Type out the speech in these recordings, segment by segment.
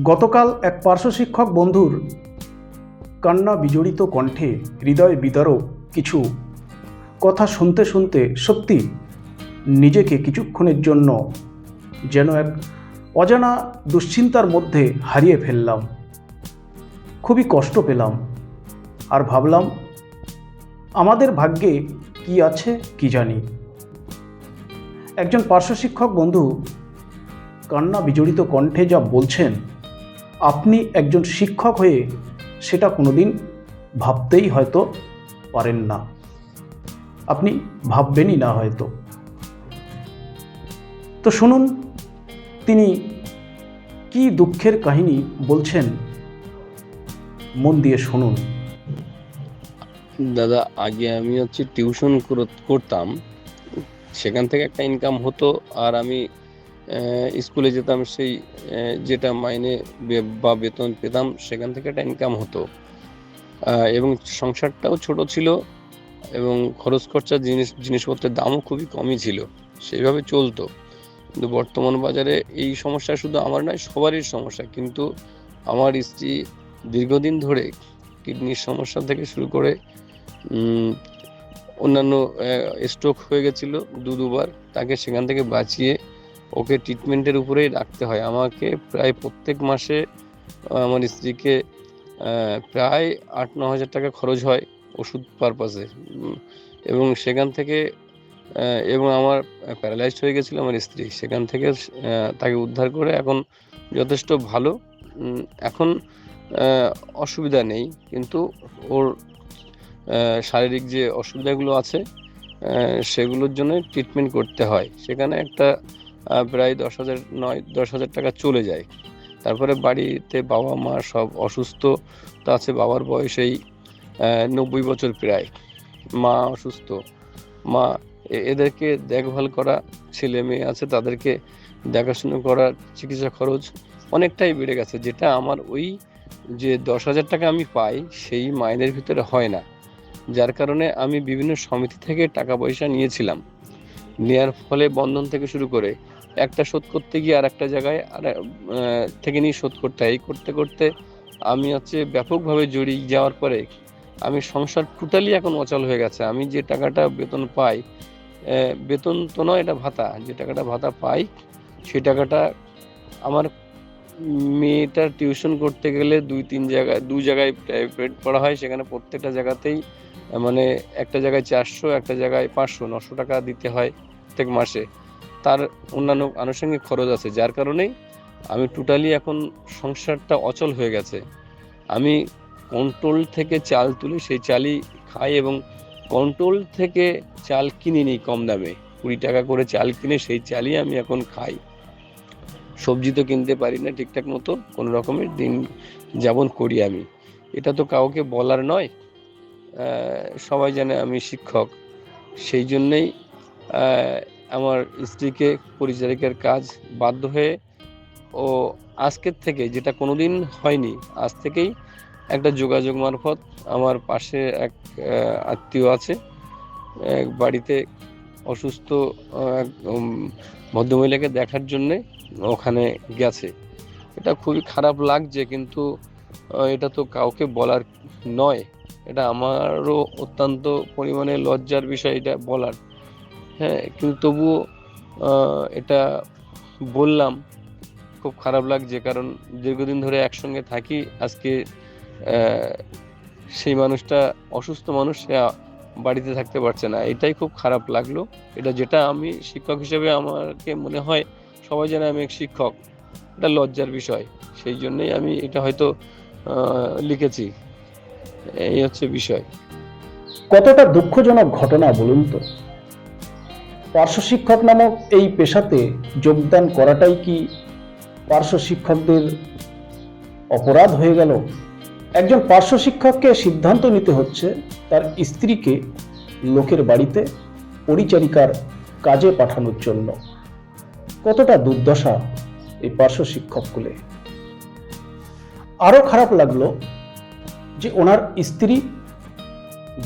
গতকাল এক পার্শ্ব শিক্ষক বন্ধুর কান্না বিজড়িত কণ্ঠে হৃদয় বিদারক কিছু কথা শুনতে শুনতে সত্যি নিজেকে কিছুক্ষণের জন্য যেন এক অজানা দুশ্চিন্তার মধ্যে হারিয়ে ফেললাম। খুবই কষ্ট পেলাম আর ভাবলাম আমাদের ভাগ্যে কি আছে কি জানি। একজন পার্শ্ব শিক্ষক বন্ধু কান্না বিজড়িত কণ্ঠে যা বলছেন, আপনি একজন শিক্ষক হয়ে সেটা কোনোদিন ভাবতেই হয়তো পারেন না, আপনি ভাববেনই না হয়তো। তো শুনুন তিনি কি দুঃখের কাহিনী বলছেন, মন দিয়ে শুনুন। দাদা, আগে আমি টিউশন করতাম, সেখান থেকে একটা ইনকাম হতো, আর আমি স্কুলে যেতাম, সেই যেটা মাইনে বা বেতন পেতাম সেখান থেকে একটা ইনকাম হতো, এবং সংসারটাও ছোট ছিল এবং খরচ খরচা জিনিসপত্রের দামও খুবই কমই ছিল, সেইভাবে চলতো। কিন্তু বর্তমান বাজারে এই সমস্যা শুধু আমার নয়, সবারই সমস্যা। কিন্তু আমার স্ত্রী দীর্ঘদিন ধরে কিডনির সমস্যা থেকে শুরু করে অন্যান্য স্ট্রোক হয়ে গেছিল দুবার, তাকে সেখান থেকে বাঁচিয়ে ওকে ট্রিটমেন্টের উপরেই রাখতে হয়। আমাকে প্রায় প্রত্যেক মাসে আমার স্ত্রীকে প্রায় 8-9 হাজার টাকা খরচ হয় ওষুধ পারপাসে, এবং সেখান থেকে এবং আমার প্যারালাইজড হয়ে গেছিল আমার স্ত্রী, সেখান থেকে তাকে উদ্ধার করে এখন যথেষ্ট ভালো। এখন অসুবিধা নেই, কিন্তু ওর শারীরিক যে অসুবিধাগুলো আছে সেগুলোর জন্য ট্রিটমেন্ট করতে হয়। সেখানে একটা প্রায় 10,000 টাকা চলে যায়। তারপরে বাড়িতে বাবা মা সব অসুস্থ তো আছে, বাবার বয়স এই 90 বছর প্রায়, মা অসুস্থ। মা এদেরকে দেখভাল করা, ছেলে মেয়ে আছে তাদেরকে দেখাশুনো করার চিকিৎসা খরচ অনেকটাই বেড়ে গেছে, যেটা আমার ওই যে 10,000 টাকা আমি পাই সেই মাইনের ভিতরে হয় না। যার কারণে আমি বিভিন্ন সমিতি থেকে টাকা পয়সা নিয়েছিলাম, নেওয়ার ফলে বন্ধন থেকে শুরু করে একটা শোধ করতে গিয়ে আর একটা জায়গায় থেকে নিয়ে শোধ করতে হয়। এই করতে করতে আমি ব্যাপকভাবে জড়িয়ে যাওয়ার পরে আমি সংসার টোটালি এখন অচল হয়ে গেছে। আমি যে টাকাটা বেতন পাই, বেতন তো নয়, এটা ভাতা, যে টাকাটা ভাতা পাই সেই টাকাটা আমার মেয়েটার টিউশন করতে গেলে দু জায়গায় প্রাইভেট পড়া হয়, সেখানে প্রত্যেকটা জায়গাতেই মানে একটা জায়গায় 400, একটা জায়গায় 500-900 টাকা দিতে হয় প্রত্যেক মাসে। তার অন্যান্য আনুষঙ্গিক খরচ আছে, যার কারণেই আমি টোটালি এখন সংসারটা অচল হয়ে গেছে। আমি কন্ট্রোল থেকে চাল তুলি, সেই চালই খাই, এবং কন্ট্রোল থেকে চাল কিনে নিই কম দামে, 20 টাকা করে চাল কিনে সেই চালই আমি এখন খাই। সবজি তো কিনতে পারি না ঠিকঠাক মতো, কোনো রকমের দিন যাপন করি আমি। এটা তো কাউকে বলার নয়, সবাই জানে আমি শিক্ষক। সেই জন্যেই আমার স্ত্রীকে পরিচারিকার কাজ বাধ্য হয়ে ও আজকের থেকে, যেটা কোনোদিন হয়নি, আজ থেকেই একটা যোগাযোগ মারফত আমার পাশে এক আত্মীয় আছে, এক বাড়িতে অসুস্থ এক ভদ্রমহিলাকে দেখার জন্যে ওখানে গেছে। এটা খুবই খারাপ লাগছে, কিন্তু এটা তো কাউকে বলার নয়, এটা আমারও অত্যন্ত পরিমাণে লজ্জার বিষয় এটা বলার। হ্যাঁ, কিন্তু তবুও এটা বললাম। খুব খারাপ লাগছে, কারণ দীর্ঘদিন ধরে একসঙ্গে থাকি। আজকে সেই মানুষটা অসুস্থ মানুষ, সে বাড়িতে থাকতে পারছে না, এটাই খুব খারাপ লাগলো। এটা যেটা আমি শিক্ষক হিসেবে আমাকে মনে হয় সবাই জানে আমি এক শিক্ষক, এটা লজ্জার বিষয়। সেই জন্যই আমি এটা হয়তো লিখেছি। এই হচ্ছে বিষয়। কতটা দুঃখজনক ঘটনা বলুন তো। পার্শ্ব শিক্ষক নামক এই পেশাতে যোগদান করাটাই কি পার্শ্ব শিক্ষকদের অপরাধ হয়ে গেল? একজন পার্শ্ব শিক্ষককে সিদ্ধান্ত নিতে হচ্ছে তার স্ত্রীকে লোকের বাড়িতে পরিচারিকার কাজে পাঠানোর জন্য। কতটা দুর্দশা এই পার্শ্ব শিক্ষককুলে। আরো খারাপ লাগলো যে ওনার স্ত্রী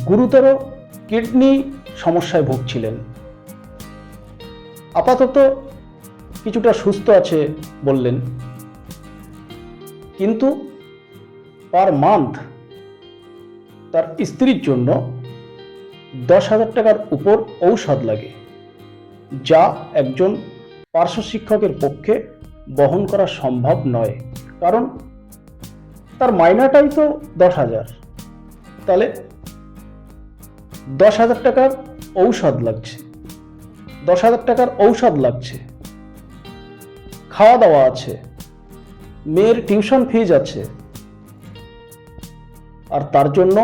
গুরুতর কিডনি সমস্যায় ভুগছিলেন। আপাতত কিছুটা সুস্থ আছে বললেন, কিন্তু পার মান্থ তার স্ত্রীর জন্য 10,000 টাকার উপর ঔষধ লাগে, যা একজন পার্শ্ব শিক্ষকের পক্ষে বহন করা সম্ভব নয়। কারণ তার মাইনাটাই তো 10,000, তাহলে 10,000 টাকার ঔষধ লাগছে, 10,000 টাকার ঔষধ লাগছে, খাওয়া দাওয়া আছে, মেয়ের টিউশন ফিজ আছে, আর তার জন্য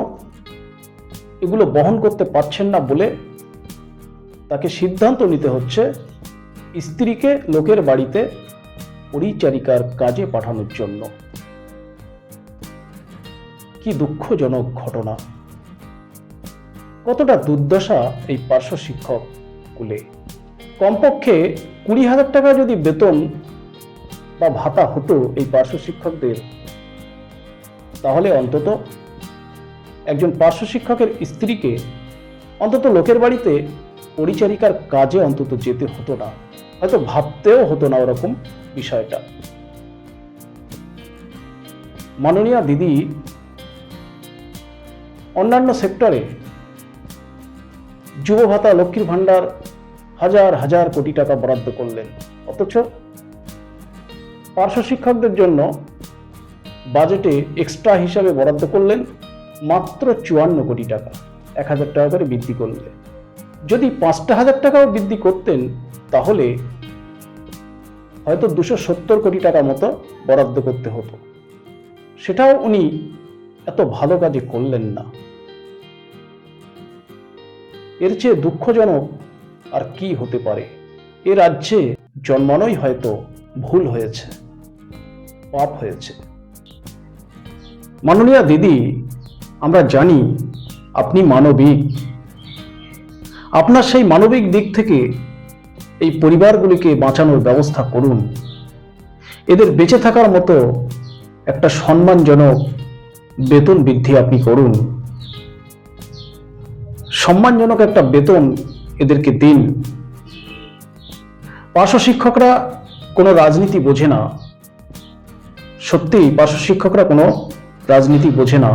এগুলো বহন করতে পারছেন না বলে তাকে সিদ্ধান্ত নিতে হচ্ছে স্ত্রীকে লোকের বাড়িতে পরিচারিকার কাজে পাঠানোর জন্য। কি দুঃখজনক ঘটনা! কতটা দুর্দশা এই পার্শ্ব শিক্ষক কুলে। কমপক্ষে 20,000 টাকা যদি বেতন বা ভাতা হতো এই পার্শ্ব শিক্ষকদের, তাহলে অন্তত একজন পার্শ্ব শিক্ষকের স্ত্রীকে অন্তত লোকের বাড়িতে পরিচারিকার কাজে অন্তত যেতে হতো না, হয়তো ভাবতেও হতো না ওরকম বিষয়টা। মাননীয়া দিদি অন্যান্য সেক্টরে যুব ভাতা, লক্ষ্মীর ভান্ডার হাজার হাজার কোটি টাকা বরাদ্দ করলেন, অথচ পার্শ্ব শিক্ষকদের জন্য বাজেটে এক্সট্রা হিসাবে বরাদ্দ করলেন মাত্র 54 কোটি টাকা, 1,000 টাকা করে বৃদ্ধি করলে। যদি 5,000 টাকাও বৃদ্ধি করতেন তাহলে হয়তো 270 কোটি টাকা মতো বরাদ্দ করতে হতো। সেটাও উনি এত ভালো কাজে করলেন না। এর চেয়ে দুঃখজনক আর কি হতে পারে? এ রাজ্যে জন্মানোই হয়তো ভুল হয়েছে, পাপ হয়েছে। মাননীয়া দিদি, আমরা জানি আপনি মানবিক। আপনার সেই মানবিক দিক থেকে এই পরিবারগুলিকে বাঁচানোর ব্যবস্থা করুন। এদের বেঁচে থাকার মতো একটা সম্মানজনক বেতন বৃদ্ধি আপনি করুন, সম্মানজনক একটা বেতন এদেরকে দিন। পার্শ্ব শিক্ষকরা কোনো রাজনীতি বোঝে না, সত্যিই পার্শ্ব শিক্ষকরা কোনো রাজনীতি বোঝে না।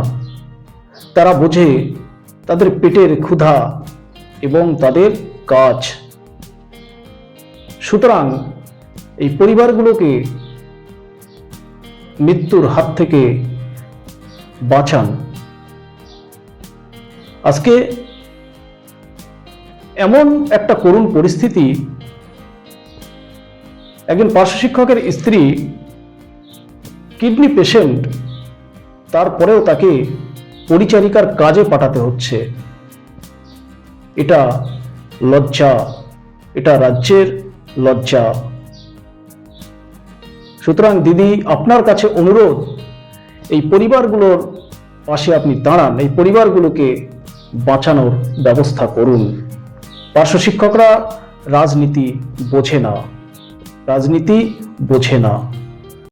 তারা বোঝে তাদের পেটের ক্ষুধা এবং তাদের কাজ। সুতরাং এই পরিবারগুলোকে মৃত্যুর হাত থেকে বাঁচান। আজকে এমন একটা করুণ পরিস্থিতি, একজন পার্শ্ব শিক্ষকের স্ত্রী কিডনি পেশেন্ট, তারপরেও তাকে পরিচারিকার কাজে পাঠাতে হচ্ছে। এটা লজ্জা, এটা রাজ্যের লজ্জা। সুতরাং দিদি, আপনার কাছে অনুরোধ, এই পরিবারগুলোর পাশে আপনি দাঁড়ান, এই পরিবারগুলোকে বাঁচানোর ব্যবস্থা করুন। পার্শ্ব শিক্ষকরা রাজনীতি বোঝে না, রাজনীতি বোঝে না।